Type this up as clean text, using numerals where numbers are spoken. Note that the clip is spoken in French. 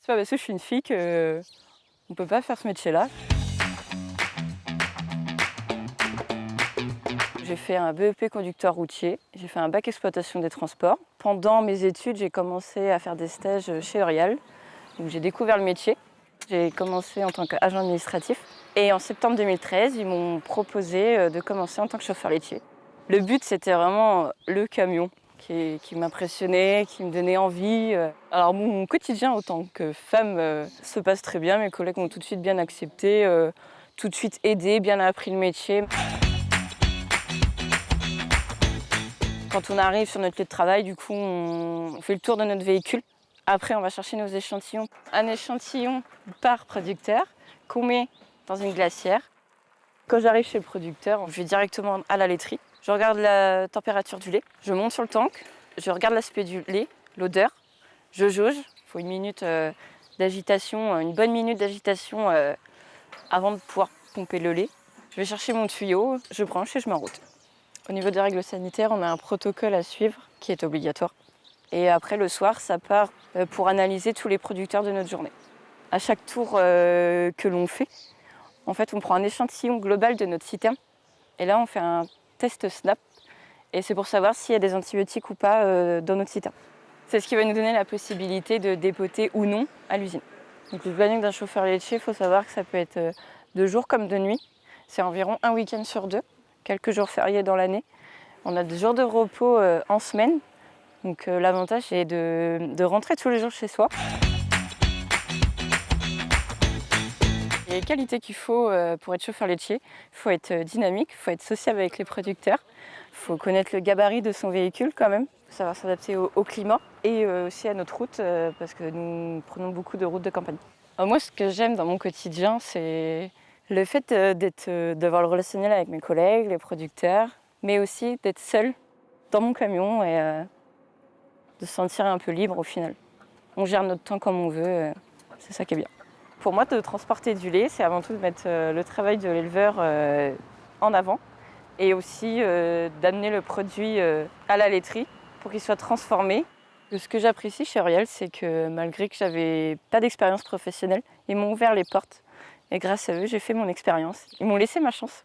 pas parce que je suis une fille qu'on ne peut pas faire ce métier-là. J'ai fait un BEP conducteur routier, j'ai fait un bac exploitation des transports. Pendant mes études, j'ai commencé à faire des stages chez L'Oréal, où j'ai découvert le métier. J'ai commencé en tant qu'agent administratif. Et en septembre 2013, ils m'ont proposé de commencer en tant que chauffeur laitier. Le but, c'était vraiment le camion qui m'impressionnait, qui me donnait envie. Alors mon quotidien en tant que femme se passe très bien. Mes collègues m'ont tout de suite bien accepté, tout de suite aidé, bien appris le métier. Quand on arrive sur notre lieu de travail, du coup, on fait le tour de notre véhicule. Après, on va chercher nos échantillons. Un échantillon par producteur qu'on met dans une glacière. Quand j'arrive chez le producteur, je vais directement à la laiterie. Je regarde la température du lait, je monte sur le tank, je regarde l'aspect du lait, l'odeur, je jauge. Il faut une minute d'agitation, une bonne minute d'agitation avant de pouvoir pomper le lait. Je vais chercher mon tuyau, je branche et je mets en route. Au niveau des règles sanitaires, on a un protocole à suivre qui est obligatoire. Et après, le soir, ça part pour analyser tous les producteurs de notre journée. À chaque tour que l'on fait, en fait, on prend un échantillon global de notre citerne. Et là, on fait un test SNAP. Et c'est pour savoir s'il y a des antibiotiques ou pas dans notre citerne. C'est ce qui va nous donner la possibilité de dépoter ou non à l'usine. Donc, le planning d'un chauffeur laitier, il faut savoir que ça peut être de jour comme de nuit. C'est environ un week-end sur deux, quelques jours fériés dans l'année. On a des jours de repos en semaine. Donc l'avantage, c'est de rentrer tous les jours chez soi. Les qualités qu'il faut pour être chauffeur laitier, il faut être dynamique, il faut être sociable avec les producteurs, il faut connaître le gabarit de son véhicule quand même, il faut savoir s'adapter au climat et aussi à notre route parce que nous prenons beaucoup de routes de campagne. Alors moi, ce que j'aime dans mon quotidien, c'est le fait d'avoir le relationnel avec mes collègues, les producteurs, mais aussi d'être seule dans mon camion et de se sentir un peu libre au final. On gère notre temps comme on veut, c'est ça qui est bien. Pour moi, de transporter du lait, c'est avant tout de mettre le travail de l'éleveur en avant et aussi d'amener le produit à la laiterie pour qu'il soit transformé. Ce que j'apprécie chez L'Oréal, c'est que malgré que j'avais pas d'expérience professionnelle, ils m'ont ouvert les portes et grâce à eux, j'ai fait mon expérience. Ils m'ont laissé ma chance.